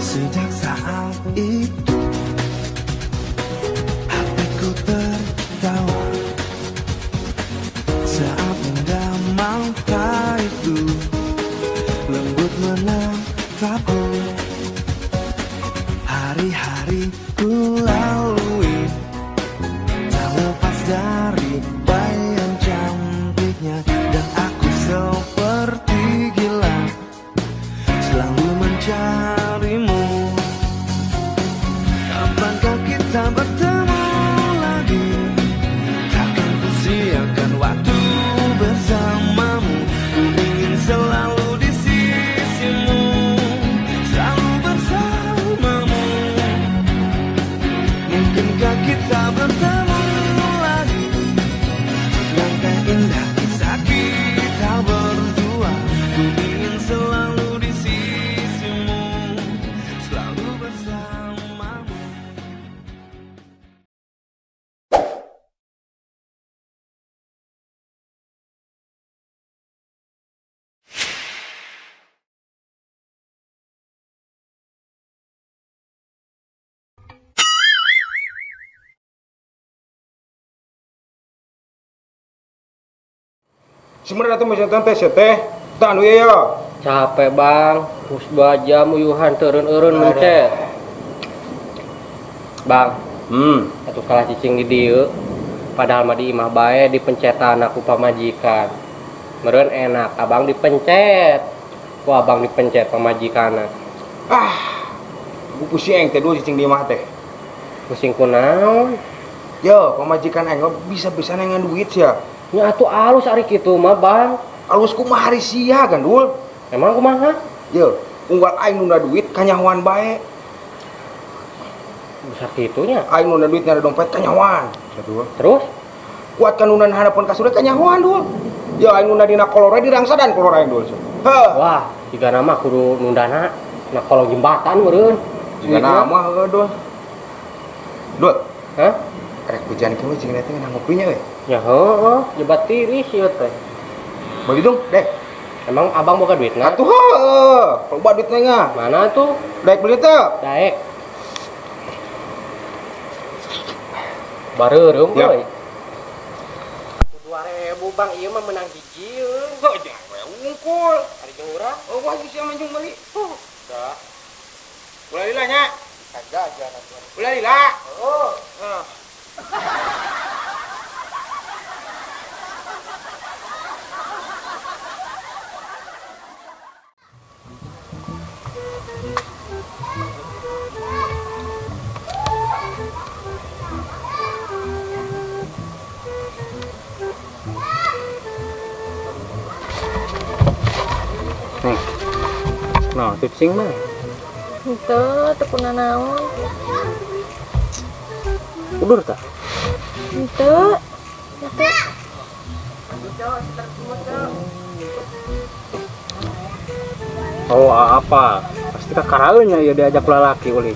Sejak saat itu hatiku tertawa saat mendamal itu lembut menatapku. Hari-hari ku lalui tak lepas dari bayangan cantiknya, dan aku seperti gila selalu mencarimu. Kapankah kita bertemu lagi? Takkan ku siakan waktu bersamamu. Ku ingin selalu di sisimu, selalu bersamamu. Mungkinkah kita bertemu lagi? Langkah indah kisah kita berdua. Ku ingin selalu di sisimu, selalu bersamamu. Sebenarnya tuh mesin teh teh, tak anu ya. Capek bang, terus 2 jam uyuhan turun-urun mencet. Bang, atuh kalah cicing di dieu. Padahal mah di imah bae dipencetan aku pamajikan. Meureun enak, abang dipencet. Wah, abang dipencet pamajikanna. Gue pusing teh dulu cicing di imah teh. Pusing kunaon? Yo, pamajikan aing bisa-bisa nengan duit sia. Nya atuh alus ari kitu mah, Bang. Alus kumaha hari sia kan dul. Emang kumaha? Yo, unggal aing nunda duit kanyahoan bae. Bisa kitunya. Aing nunda duit nyari dompet kanyahoan. Satu. Terus? Kuatkan nunda hadapan kasure kanyahoan dul. Yo, aing nunda dina kolor dirangsadan kolor aing dul. Heuh. Wah, jiga nama kudu nundana na kolong jembatan meureun. Jiga nama heuh dul. Dul. Hah? Rek hujan kieu jeung teh nang ngopinya we. Ya heuh, jebat tiris ieu teh. Bagi dong, Dek. Emang abang boga duitna? Atuh heuh, loba duitna nya. Mana tuh? Dek beli teh. Daek. Bareureum Ya. euy. 2.000 Bang, ieu mah menang hiji euy. Heuh, jangan we ungkul. Ari jeung urang. Oh, wah sia manjung beli. Dah. Ulah lila nya. Kagak aja atuh. Ulah lila. Oh. Nih. Nah, cicing mah. Henteu teu kuna naon. Udur tah. Henteu. Henteu. Oh, apa? Pasti kakaraeunya ya diajak lalaki uli.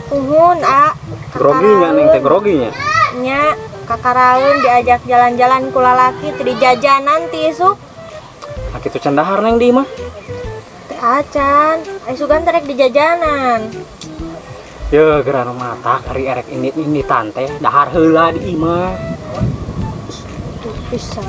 Uhun, A. Groginya ning teh groginya. Nya, kakaraeun diajak jalan-jalan ku lalaki teu dijajanan ti isuk. Nah, kitu can dahar neng di mah. Teu acan, isugan terek dijajanan. Ya, gerana mata kari erek ini tante dahar heula di imah. Tuh pisan.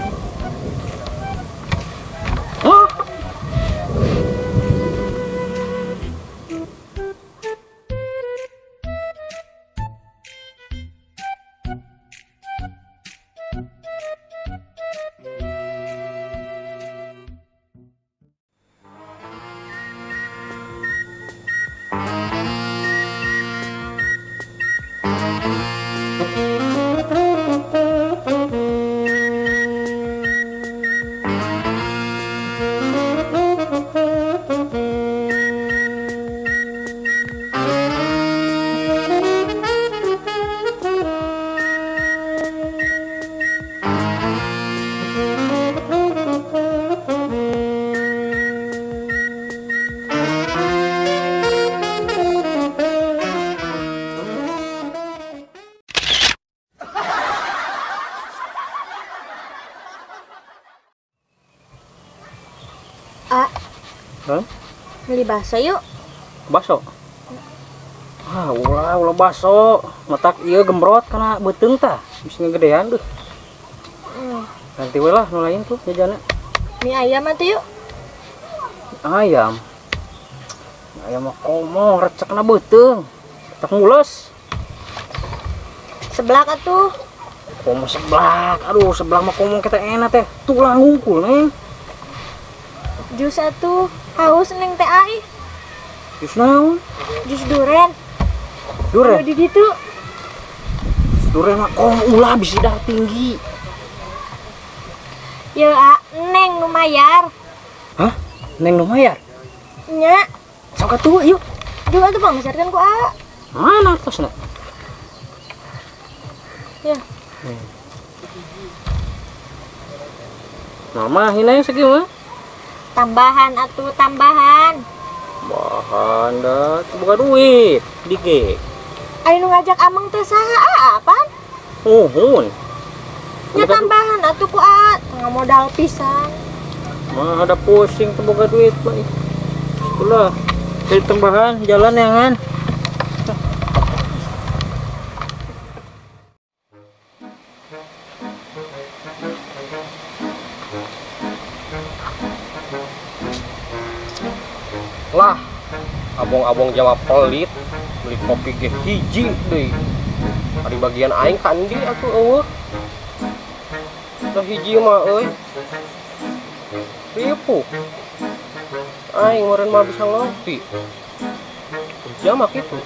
Hah? Beli bakso yuk. Bakso. Ulah bakso. Letak ieu gembrot kana beuteung tah. Bisa ngegedean tuh. Nanti we lah nu lain tuh jajana. Mie ayam atuh yuk. Ayam. Ayam mah komo recekna beuteung. Tak mules. Seblak atuh. Komo seblak. Aduh, seblak mah komo kita enak teh. Tulang ngungkul neng. Jus atuh. Haus neng teh ai. Jus naon? Jus duren. Duren. Di ditu. Duren mah komo ulah bisi darah tinggi. Ya, neng nu mayar. Hah? Neng nu mayar? Nya. Sok atuh yuk. Juga tuh pangserkan ku A. Mana tasna? Ya. Mama hina segitu mah? Tambahan atuh, tambahan. Bahan dah, buka duit, dike. Anu ngajak amang teh saha apaan? Uhun. Nya tambahan atuh ku A, tengah modal pisan. Mah ada pusing tuh buka duit, Pak. Sekolah. Jadi tambahan jalan ya kan? Lah, abong-abong Jawa pelit beli kopi ge hiji deui. Ari bagian aing kandi atuh eueuh. Da hiji mah euy. Ripu. Aing meureun mah bisa ngopi. Jam mah kitu.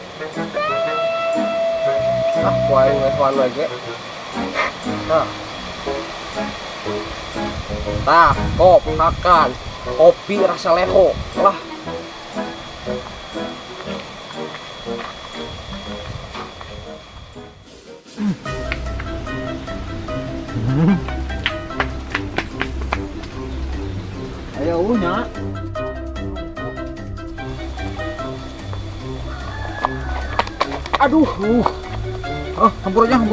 Wae geus wan we. Tah, kop makan. Kopi rasa leho. Lah. Ayo nya. Aduh. Hampur jang.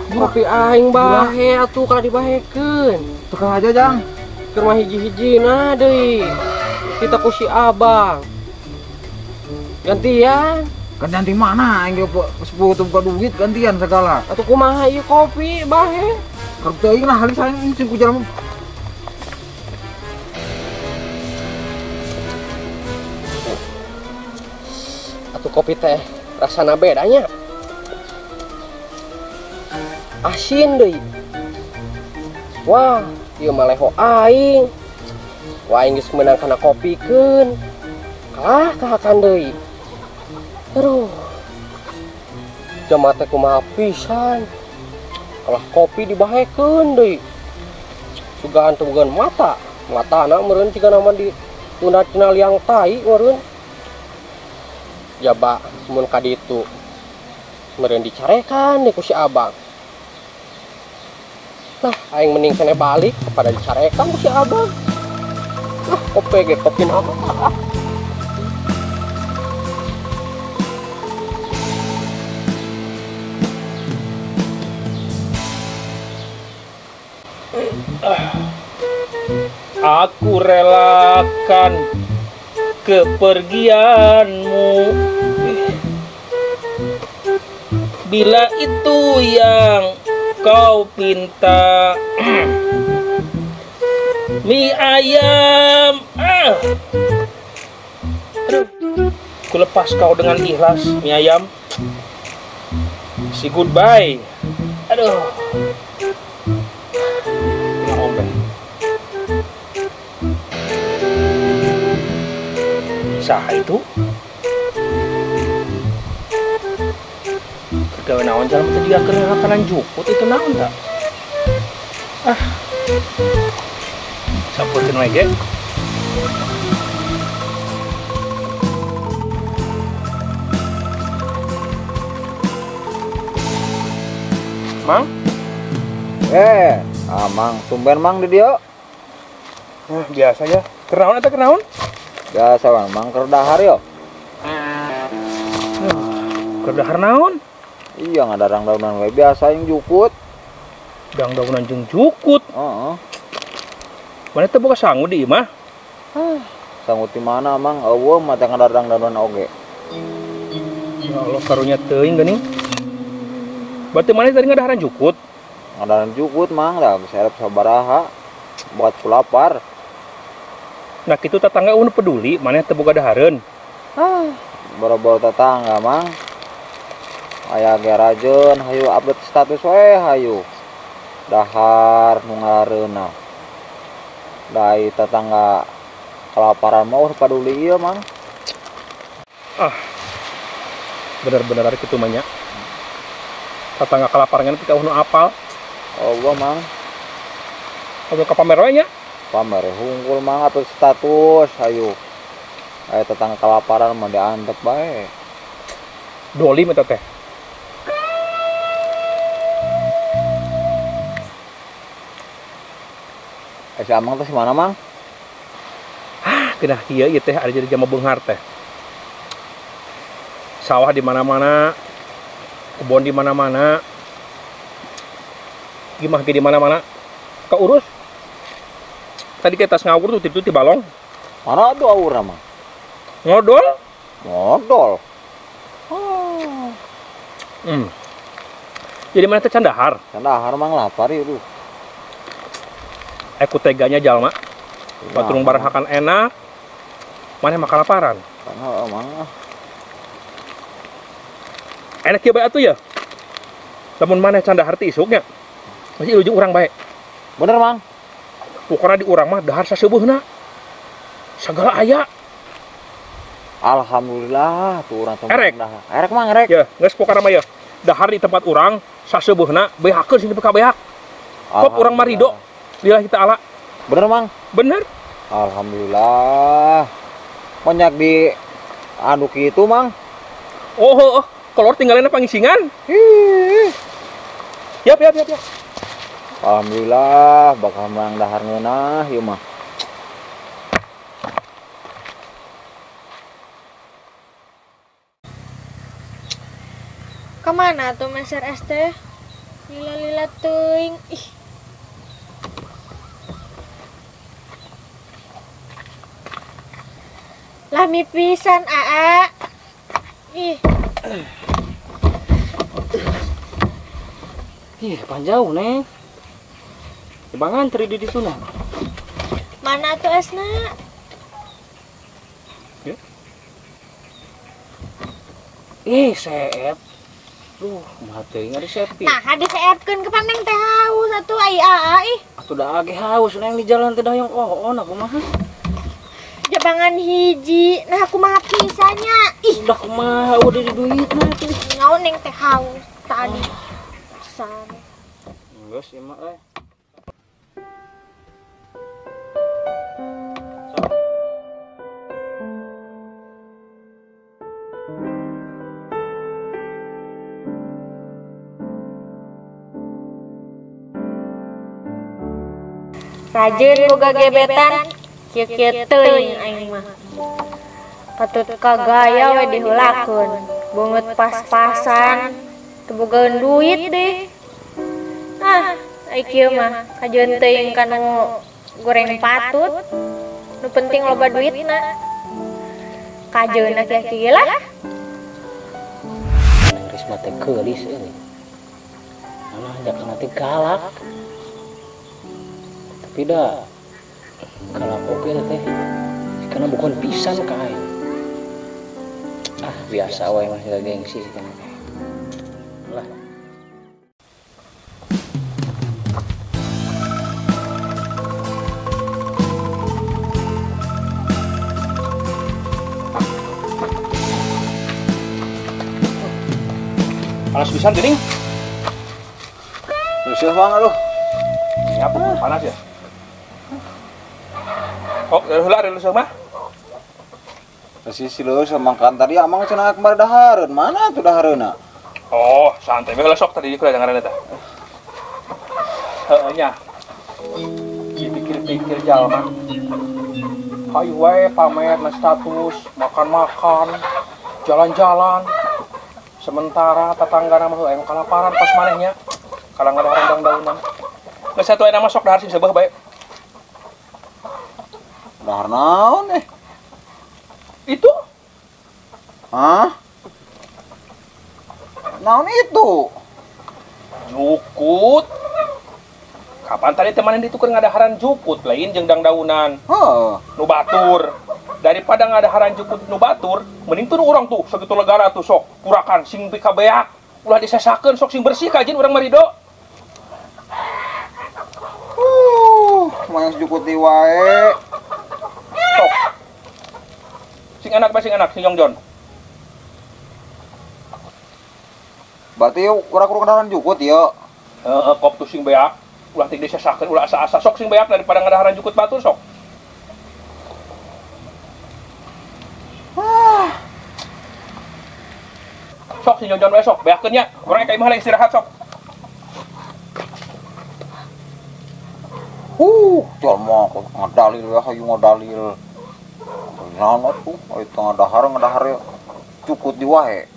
Kopi aing bahe atuh kalau dibahekeun. Tukang aja jang. Keur mah hiji-hiji na deui. Kita ku si Abang. Gantian. Gantian di mana? Aing ge buka duit gantian segala. Atuh kumaha ieu kopi bahe? Karep teh nah halis aing sing ku jalan. Atuh kopi teh rasana bedanya. Asin deui. Wah, ieu mah leho aing. Wah, aing geus meunang kana kopikeun. Kahakan deui. Aduh. Jama teh kumaha pisan. Kalah kopi dibahekeun deui. Sugahan teu bugan mata. Matana meureun tigana mah di tunda tina liang tai meureun. Jaba mun ka ditu meureun dicarekan deui ku si Abang. Nah, aing mending kene balik pada dicarekan ku si Abang. Nah, kopi ge kopi nama. Aku relakan kepergianmu bila itu yang kau pinta. Mie ayam. Aduh, ku lepas kau dengan ikhlas, mie ayam. Si goodbye. Aduh. Ngomong. Saha itu? Kegawe naon jalan tadi akhirnya makanan juput itu naon tak? Saputin lagi. Mang? Mang, tumben mang di dia. Biasa ya. Kenaon atau kenaon? Biasa bang, mang kerdahar yo. Kerdahar naon? Iya ngadarang daunan we biasa yang jukut. Dang daunan jeung jukut. Mana teh boga sangu di imah? Sanggup di mana mang? Eueuh mah teh ngadarang danon oge. Ya Allah karunya teuing geuning. Berarti mana tadi ngadaharan jukut? Ngadaran jukut mang da serep sabaraha buat kulapar. Nah kitu tetangga unu peduli mana teu boga dahareun. Boro-boro tetangga mang. Aya ge rajeun hayu update status we hayu. Dahar nu ngareuna. Dai tetangga kelaparan mau peduli ieu mang. Bener-bener ari kitu mah nya. Tetangga kelaparan kita unu apal. Allah mang. Atuh ka pamer we nya. Pamer hungkul mang update status hayu. Aya tetangga kelaparan mah diantep bae. Dolim eta teh. Si Amang teh mana mang? Kenah ieu teh ada jadi jama beunghar teh. Sawah di mana-mana, kebun di mana-mana, gimah ge di mana-mana. Keurus. Tadi kita ngawur tuh itu di balong. Mana tuh aura mang? Ngodol. Modal. Jadi mana teh candahar? Candahar mang lapar ieu. Aku teganya jalma. Baturung barahakan enak. Mana makan laparan? Karena mang. Enak ya bae atuh ya. Lamun maneh candahar ti isuknya. Masih ujung urang bae. Bener mang. Pokona di urang mah dahar saseubeuna. Sagala aya. Alhamdulillah tuh urang teh. Erek. Erek mang erek. Ya, geus pokona mah ya. Dahar di tempat urang saseubeuna behakeun sini ka beak. Kop urang marido. Lillahi ta'ala. Bener mang. Bener. Alhamdulillah. Banyak di anu kitu mang. Oh, kolor tinggalnya pangisingan. Yap. Alhamdulillah bakal menang dahar ngeunah ieu mah. Kemana tuh meser es teh? Lila-lila teuing. Ih. Lami pisan Aa. Ih. Ih, panjau neng. Bangan teri di ditu nah. Mana tuh esna? Seep. Duh, mah teuing ada sepi. Nah, diseepkeun ke paneng teh haus atuh ai Aa ih. Atuh da age haus neng di jalan teh dayong aku mah. Jabangan hiji. Nah, aku mah pisanya. Ih, Udah kumaha udah di duitna tuh. ngaon neng teh haus tadi. San. Geus ieu mah euy. Rajin boga gebetan. Kieu-kieu teuing aing mah. Patut kagaya we diheulakeun. Beungeut pas-pasan. Teu bogaeun duit deh. Ai kieu mah kajeun teuing kanu goreng patut. Nu penting loba duitna. Kajeunna kieu lah. Neng Risma teh keulis euy. Mana ajakan teh galak. Tapi dah kalau oke teh karena bukan pisan ka aing. Biasa wae mah gengsi sih kan. Lah. Panas pisan geuning. Susah banget lu. Apa panas ya? Oh, dari heula ada leuseung mah. Si lu sama kan tadi amang cenah kemari dahareun. Mana tuh dahareuna? Oh, santai we heula sok tadi di kuliah ngaranna teh. Heeh nya. Dipikir-pikir jalma. Hayu wae pamer na status, makan-makan, jalan-jalan. Sementara tetanggana mah aya kalaparan pas manehnya. Kalangan orang daun-daunan. Geus satu aya nama sok dahar sing seubeuh bae. Dahar naon Itu Hah? Naon itu? jukut. Kapan tadi temanin dituker ngadaharan jukut lain jeung dangdaunan Heeh. nu batur. Daripada ngadaharan jukut nu batur, mending tuh urang tuh sakitu legara tuh sok purakan sing pikabeak. Ulah disesakeun sok sing bersih kajin urang marido. Main jukuti wae. Sok. Sing anak sing Jongjon. Berarti kurang kendaraan jukut ya. Kop tuh sing beak. Ulah ting disesakeun ulah asa-asa sok sing beak daripada ngadaharan jukut batur sok. Sok si Jongjon wae sok beakeun nya. Urang ka imah istirahat sok. Jalma ngadalil ya hayu ngadalil. Naon atuh? Aya tengah dahar ya. Cukut di wae.